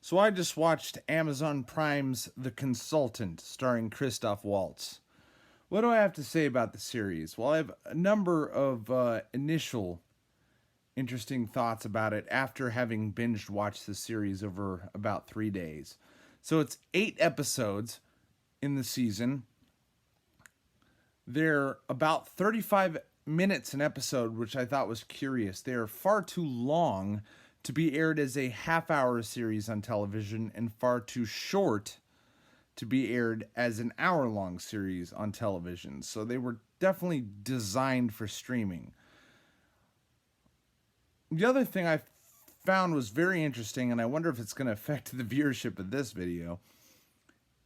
So I just watched Amazon Prime's The Consultant, starring Christoph Waltz. What do I have to say about the series? Well, I have a number of initial interesting thoughts about it after having binged watched the series over about 3 days. So it's 8 episodes in the season. They're about 35 minutes an episode, which I thought was curious. They are far too long to be aired as a half-hour series on television and far too short to be aired as an hour-long series on television. So they were definitely designed for streaming. The other thing I found was very interesting, and I wonder if it's going to affect the viewership of this video.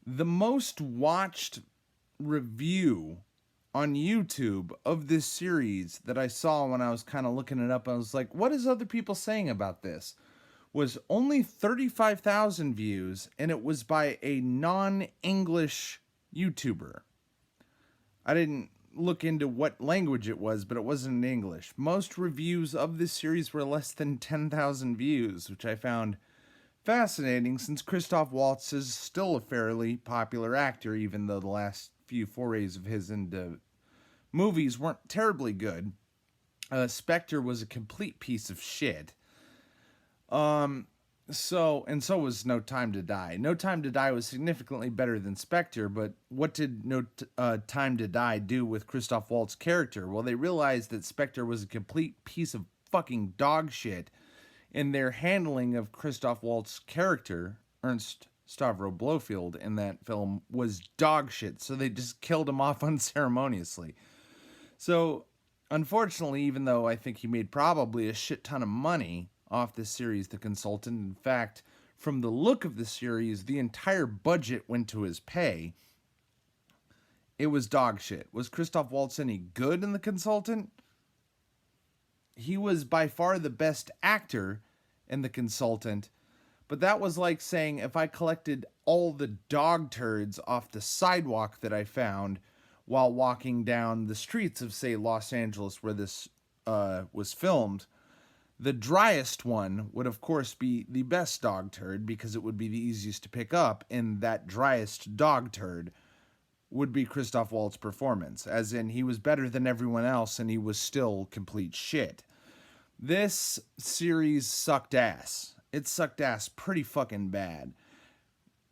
The most watched review on YouTube of this series that I saw when I was kind of looking it up, I was like, what is other people saying about this? Was only 35,000 views, and it was by a non-English YouTuber. I didn't look into what language it was, but it wasn't in English. Most reviews of this series were less than 10,000 views, which I found fascinating since Christoph Waltz is still a fairly popular actor, even though the last few forays of his into movies weren't terribly good. Spectre was a complete piece of shit. So was No Time to Die. No Time to Die was significantly better than Spectre, but what did No Time to Die do with Christoph Waltz's character? Well, they realized that Spectre was a complete piece of fucking dog shit, and their handling of Christoph Waltz's character, Ernst Stavro Blofeld, in that film was dog shit, so they just killed him off unceremoniously. So, unfortunately, even though I think he made probably a shit ton of money off this series, The Consultant, in fact, from the look of the series, the entire budget went to his pay. It was dog shit. Was Christoph Waltz any good in The Consultant? He was by far the best actor in The Consultant, but that was like saying if I collected all the dog turds off the sidewalk that I found while walking down the streets of, say, Los Angeles, where this was filmed, the driest one would, of course, be the best dog turd because it would be the easiest to pick up, and that driest dog turd would be Christoph Waltz's performance, as in he was better than everyone else and he was still complete shit. This series sucked ass. It sucked ass pretty fucking bad.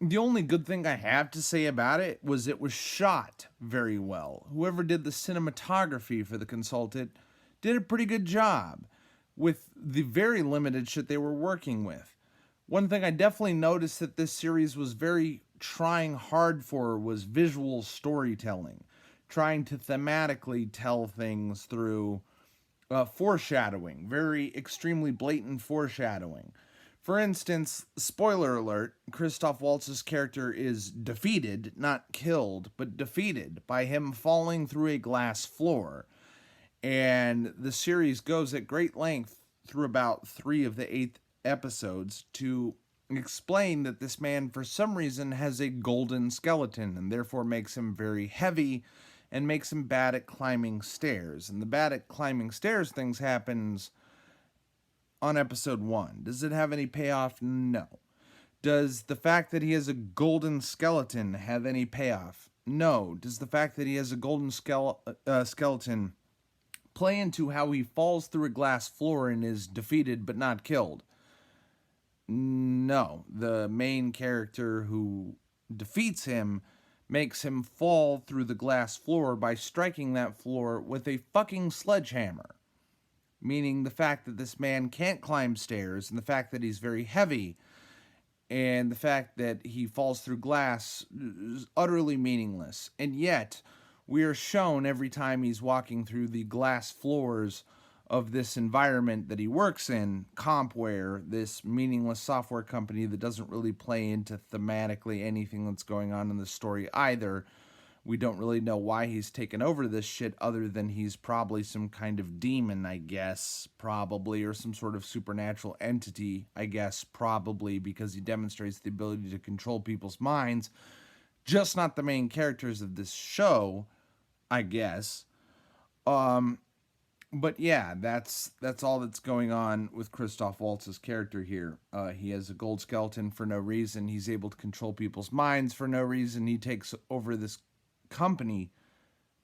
The only good thing I have to say about it was shot very well. Whoever did the cinematography for The Consultant did a pretty good job with the very limited shit they were working with. One thing I definitely noticed that this series was very trying hard for was visual storytelling, trying to thematically tell things through foreshadowing, very extremely blatant foreshadowing. For instance, spoiler alert, Christoph Waltz's character is defeated, not killed, but defeated by him falling through a glass floor. And the series goes at great length through about 3 of the 8 episodes to explain that this man, for some reason, has a golden skeleton and therefore makes him very heavy and makes him bad at climbing stairs. And the bad at climbing stairs things happens on episode 1. Does it have any payoff? No. Does the fact that he has a golden skeleton have any payoff? No. Does the fact that he has a golden skeleton play into how he falls through a glass floor and is defeated but not killed? No. The main character who defeats him makes him fall through the glass floor by striking that floor with a fucking sledgehammer. Meaning the fact that this man can't climb stairs, and the fact that he's very heavy, and the fact that he falls through glass is utterly meaningless. And yet, we are shown every time he's walking through the glass floors of this environment that he works in, Compware, this meaningless software company that doesn't really play into thematically anything that's going on in the story either. We don't really know why he's taken over this shit other than he's probably some kind of demon, I guess, probably, or some sort of supernatural entity, I guess, probably, because he demonstrates the ability to control people's minds, just not the main characters of this show, I guess. But yeah, that's all that's going on with Christoph Waltz's character here. He has a gold skeleton for no reason. He's able to control people's minds for no reason. He takes over this company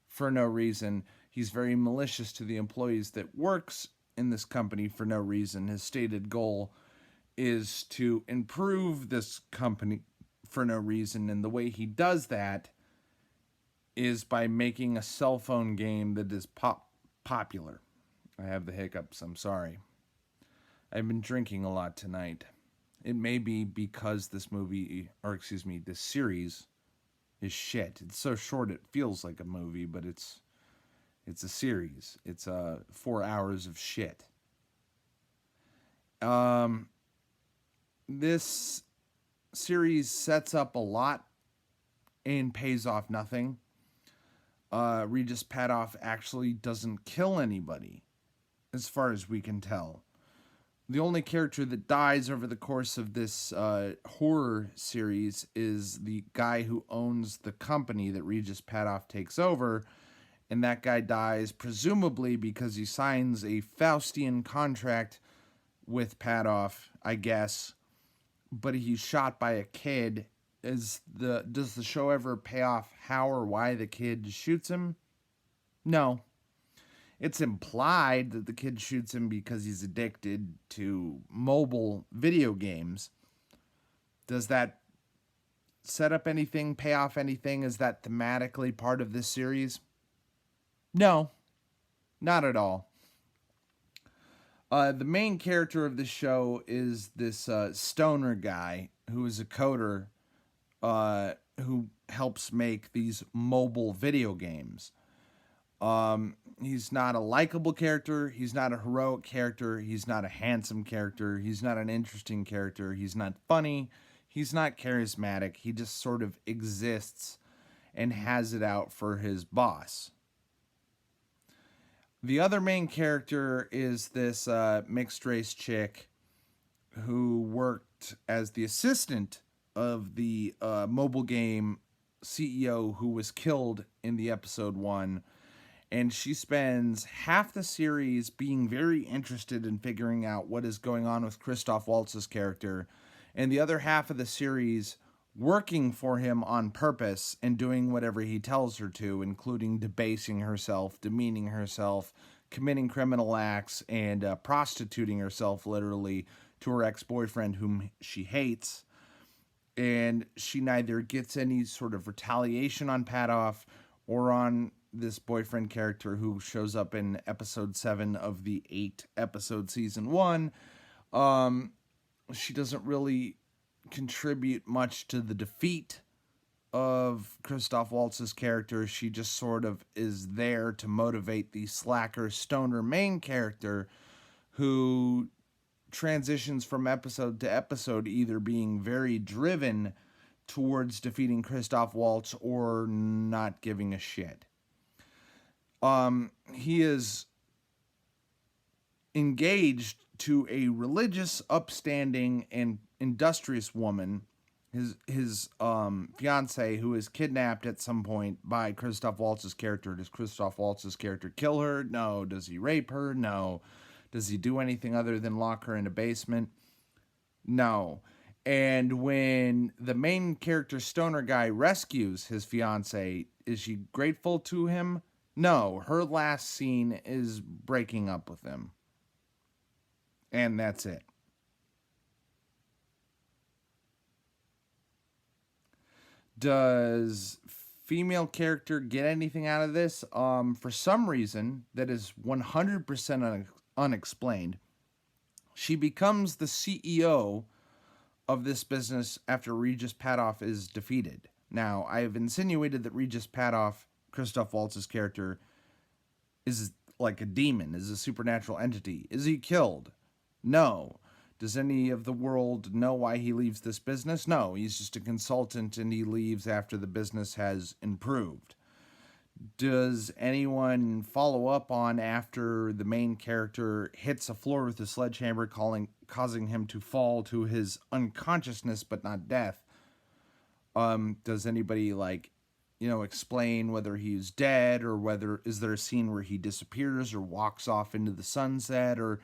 for no reason. He's very malicious to the employees that works in this company for no reason. His stated goal is to improve this company for no reason, and the way he does that is by making a cell phone game that is popular. I have the hiccups, I'm sorry. I've been drinking a lot tonight. It may be because this series is shit. It's so short it feels like a movie, but it's a series. It's 4 hours of shit. This series sets up a lot and pays off nothing. Regis Padoff actually doesn't kill anybody, as far as we can tell. The only character that dies over the course of this horror series is the guy who owns the company that Regis Padoff takes over, and that guy dies presumably because he signs a Faustian contract with Padoff, I guess, but he's shot by a kid. Does the show ever pay off how or why the kid shoots him? No. It's implied that the kid shoots him because he's addicted to mobile video games. Does that set up anything, pay off anything? Is that thematically part of this series? No, not at all. The main character of the show is this stoner guy who is a coder who helps make these mobile video games. He's not a likable character. He's not a heroic character. He's not a handsome character. He's not an interesting character. He's not funny. He's not charismatic. He just sort of exists and has it out for his boss. The other main character is this mixed race chick who worked as the assistant of the mobile game CEO who was killed in the episode 1. And she spends half the series being very interested in figuring out what is going on with Christoph Waltz's character, and the other half of the series working for him on purpose and doing whatever he tells her to, including debasing herself, demeaning herself, committing criminal acts, and prostituting herself literally to her ex-boyfriend whom she hates. And she neither gets any sort of retaliation on Padoff or on this boyfriend character who shows up in episode 7 of the 8 episode season 1. She doesn't really contribute much to the defeat of Christoph Waltz's character. She just sort of is there to motivate the slacker stoner main character who transitions from episode to episode, either being very driven towards defeating Christoph Waltz or not giving a shit. He is engaged to a religious, upstanding, and industrious woman, his fiance, who is kidnapped at some point by Christoph Waltz's character. Does Christoph Waltz's character kill her? No. Does he rape her? No. Does he do anything other than lock her in a basement? No. And when the main character stoner guy rescues his fiance, is she grateful to him? No. Her last scene is breaking up with him. And that's it. Does female character get anything out of this? For some reason that is 100% unexplained, she becomes the CEO of this business after Regis Padoff is defeated. Now, I have insinuated that Regis Padoff, Christoph Waltz's character, is like a demon, is a supernatural entity. Is he killed? No. Does any of the world know why he leaves this business? No, he's just a consultant and he leaves after the business has improved. Does anyone follow up on after the main character hits a floor with a sledgehammer, causing him to fall to his unconsciousness but not death? Does anybody explain whether he's dead or whether is there a scene where he disappears or walks off into the sunset or,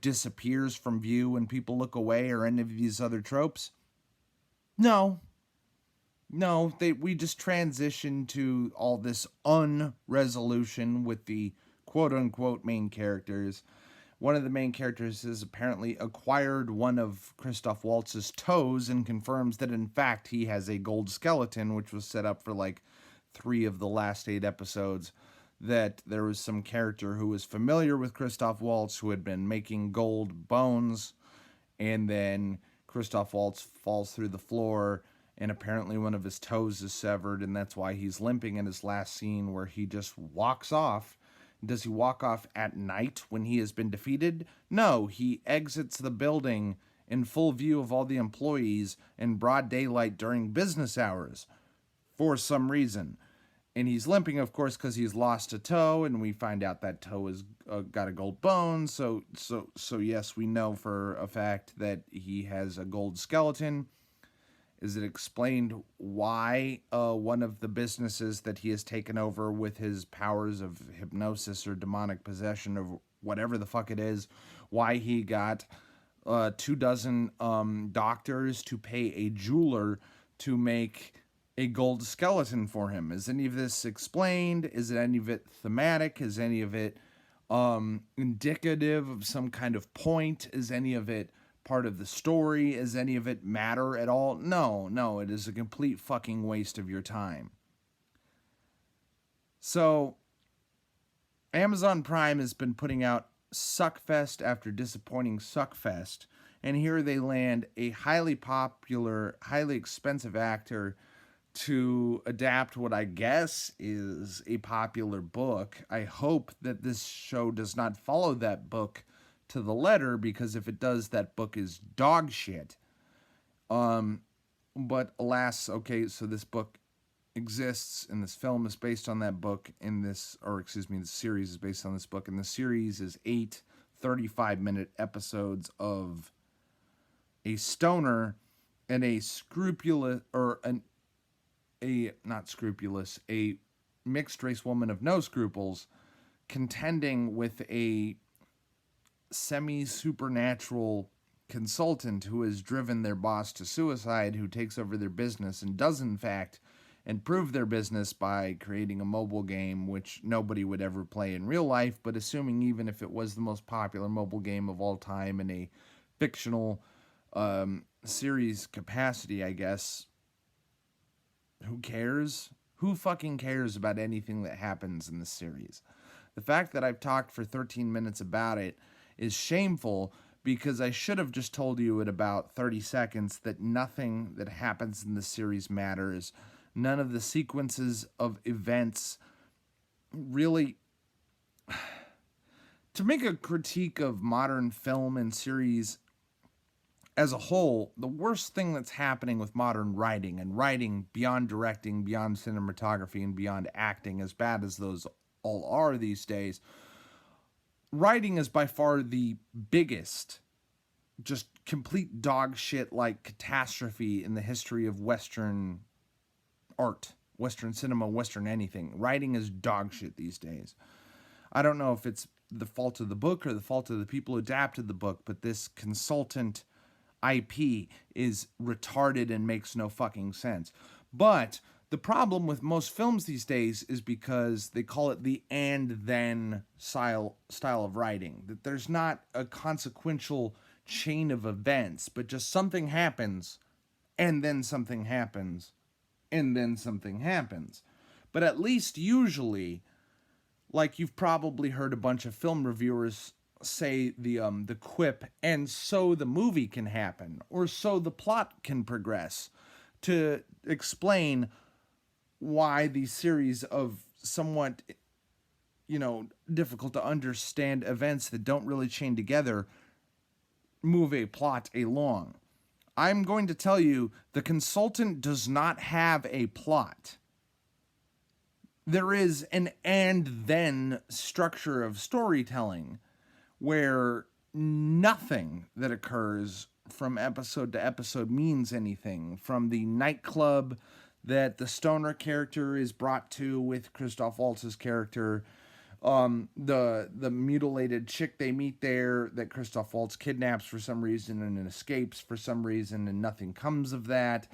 disappears from view when people look away or any of these other tropes. No. No, we just transition to all this unresolution with the quote unquote main characters. One of the main characters has apparently acquired one of Christoph Waltz's toes and confirms that in fact he has a gold skeleton, which was set up for like 3 of the last 8 episodes. That there was some character who was familiar with Christoph Waltz who had been making gold bones, and then Christoph Waltz falls through the floor, and apparently one of his toes is severed, and that's why he's limping in his last scene where he just walks off. Does he walk off at night when he has been defeated? No, he exits the building in full view of all the employees in broad daylight during business hours for some reason. And he's limping, of course, because he's lost a toe, and we find out that toe has got a gold bone. So yes, we know for a fact that he has a gold skeleton. Is it explained why one of the businesses that he has taken over with his powers of hypnosis or demonic possession or whatever the fuck it is, why he got 24 doctors to pay a jeweler to make a gold skeleton for him? Is any of this explained? Is any of it thematic? Is any of it indicative of some kind of point? Is any of it part of the story? Is any of it matter at all? No, it is a complete fucking waste of your time. So, Amazon Prime has been putting out Suckfest after disappointing Suckfest, and here they land a highly popular, highly expensive actor to adapt what I guess is a popular book. I hope that this show does not follow that book to the letter, because if it does, that book is dog shit. But alas, okay, so this book exists, and this film is based on that book, the series is based on this book, and the series is 8 35-minute episodes of a stoner and a mixed race woman of no scruples contending with a semi-supernatural consultant who has driven their boss to suicide, who takes over their business and does in fact improve their business by creating a mobile game which nobody would ever play in real life, but assuming even if it was the most popular mobile game of all time in a fictional series capacity, I guess, who cares? Who fucking cares about anything that happens in this series? The fact that I've talked for 13 minutes about it is shameful, because I should have just told you in about 30 seconds that nothing that happens in the series matters. None of the sequences of events really... To make a critique of modern film and series as a whole, the worst thing that's happening with modern writing, and writing beyond directing, beyond cinematography, and beyond acting, as bad as those all are these days, writing is by far the biggest, just complete dog shit like catastrophe in the history of Western art, Western cinema, Western anything. Writing is dog shit these days. I don't know if it's the fault of the book or the fault of the people who adapted the book, but this consultant IP is retarded and makes no fucking sense. But the problem with most films these days is because they call it the and then style of writing. That there's not a consequential chain of events, but just something happens, and then something happens, and then something happens. But at least usually, like you've probably heard a bunch of film reviewers say the quip, and so the movie can happen, or so the plot can progress, to explain why these series of somewhat, difficult to understand events that don't really chain together move a plot along. I'm going to tell you, The Consultant does not have a plot. There is an and then structure of storytelling where nothing that occurs from episode to episode means anything. From the nightclub that the stoner character is brought to with Christoph Waltz's character. The mutilated chick they meet there that Christoph Waltz kidnaps for some reason and then escapes for some reason, and nothing comes of that.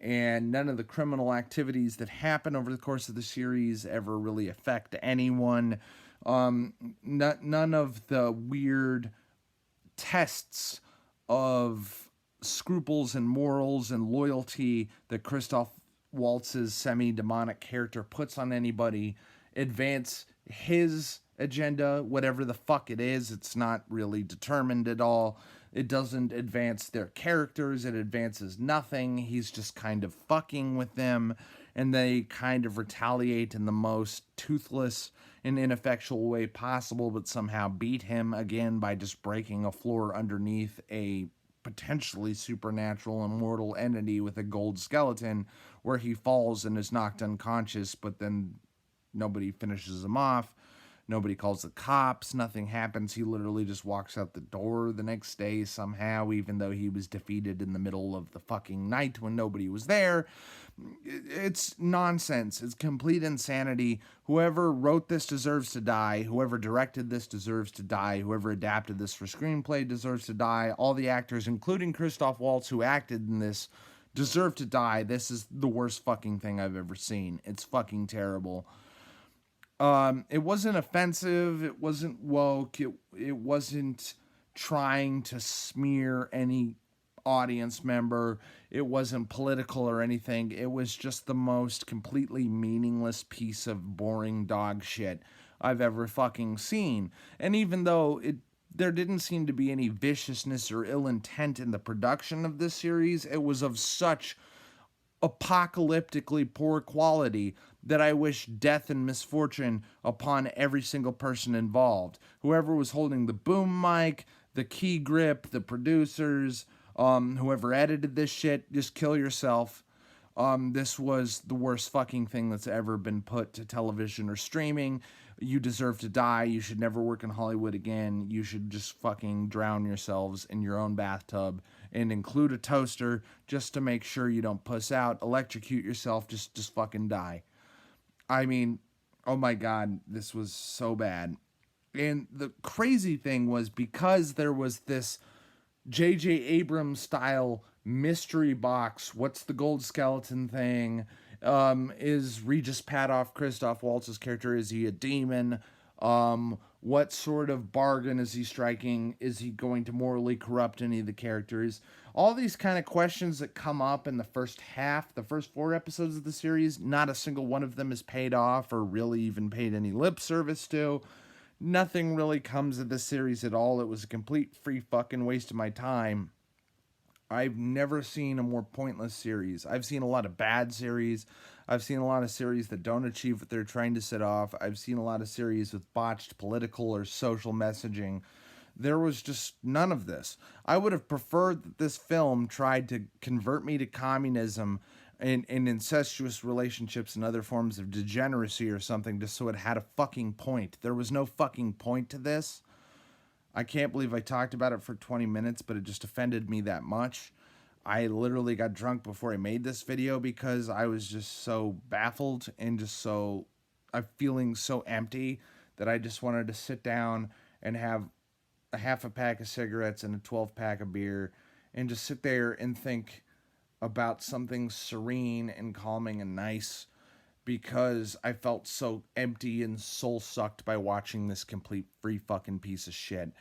And none of the criminal activities that happen over the course of the series ever really affect anyone. None of the weird tests of scruples and morals and loyalty that Christoph Waltz's semi-demonic character puts on anybody advance his agenda, whatever the fuck it is. It's not really determined at all. It doesn't advance their characters. It advances nothing. He's just kind of fucking with them, and they kind of retaliate in the most toothless and ineffectual way possible, but somehow beat him again by just breaking a floor underneath a potentially supernatural immortal entity with a gold skeleton, where he falls and is knocked unconscious, but then nobody finishes him off. Nobody calls the cops. Nothing happens. He literally just walks out the door the next day somehow, even though he was defeated in the middle of the fucking night when nobody was there. It's nonsense. It's complete insanity. Whoever wrote this deserves to die. Whoever directed this deserves to die. Whoever adapted this for screenplay deserves to die. All the actors, including Christoph Waltz, who acted in this, deserve to die. This is the worst fucking thing I've ever seen. It's fucking terrible. It wasn't offensive. It wasn't woke. It wasn't trying to smear any audience member. It wasn't political or anything. It was just the most completely meaningless piece of boring dog shit I've ever fucking seen. And even though there didn't seem to be any viciousness or ill intent in the production of this series, it was of such apocalyptically poor quality that I wish death and misfortune upon every single person involved. Whoever was holding the boom mic, the key grip, the producers, whoever edited this shit, just kill yourself. This was the worst fucking thing that's ever been put to television or streaming. You deserve to die. You should never work in Hollywood again. You should just fucking drown yourselves in your own bathtub and include a toaster just to make sure you don't puss out, electrocute yourself, just fucking die. I mean, oh my God, this was so bad. And the crazy thing was, because there was this J.J. Abrams style mystery box, what's the gold skeleton thing? Is Regis Padoff, Christoph Waltz's character, is he a demon? What sort of bargain is he striking? Is he going to morally corrupt any of the characters? All these kind of questions that come up in the first 4 episodes of the series, not a single one of them is paid off or really even paid any lip service to. Nothing really comes of this series at all. It was a complete free fucking waste of my time. I've never seen a more pointless series. I've seen a lot of bad series. I've seen a lot of series that don't achieve what they're trying to set off. I've seen a lot of series with botched political or social messaging. There was just none of this. I would have preferred that this film tried to convert me to communism and incestuous relationships and other forms of degeneracy or something, just so it had a fucking point. There was no fucking point to this. I can't believe I talked about it for 20 minutes, but it just offended me that much. I literally got drunk before I made this video because I was just so baffled and just so, I'm feeling so empty that I just wanted to sit down and have a half a pack of cigarettes and a 12-pack of beer and just sit there and think about something serene and calming and nice, because I felt so empty and soul-sucked by watching this complete free fucking piece of shit.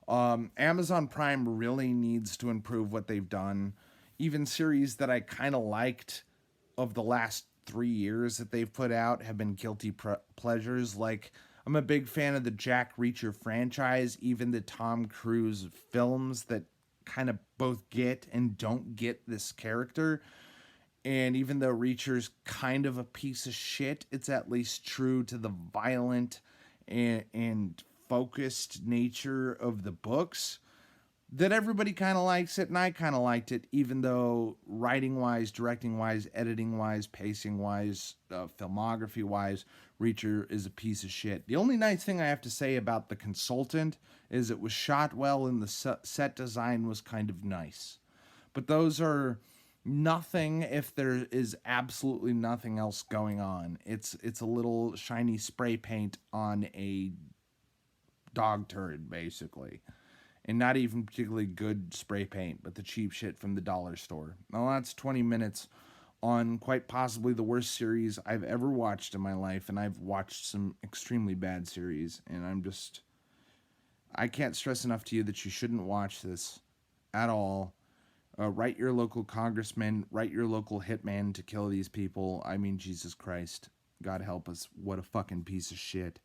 Amazon Prime really needs to improve what they've done. Even series that I kind of liked of the last 3 years that they've put out have been guilty pleasures. Like, I'm a big fan of the Jack Reacher franchise, even the Tom Cruise films that kind of both get and don't get this character. And even though Reacher's kind of a piece of shit, it's at least true to the violent and focused nature of the books, that everybody kind of likes it, and I kind of liked it, even though writing-wise, directing-wise, editing-wise, pacing-wise, filmography-wise, Reacher is a piece of shit. The only nice thing I have to say about The Consultant is it was shot well and the set design was kind of nice. But those are Nothing if there is absolutely nothing else going on. It's a little shiny spray paint on a dog turd, basically. And not even particularly good spray paint, but the cheap shit from the dollar store. Now that's 20 minutes on quite possibly the worst series I've ever watched in my life, and I've watched some extremely bad series, and I can't stress enough to you that you shouldn't watch this at all. Write your local congressman, write your local hitman to kill these people. I mean, Jesus Christ. God help us. What a fucking piece of shit.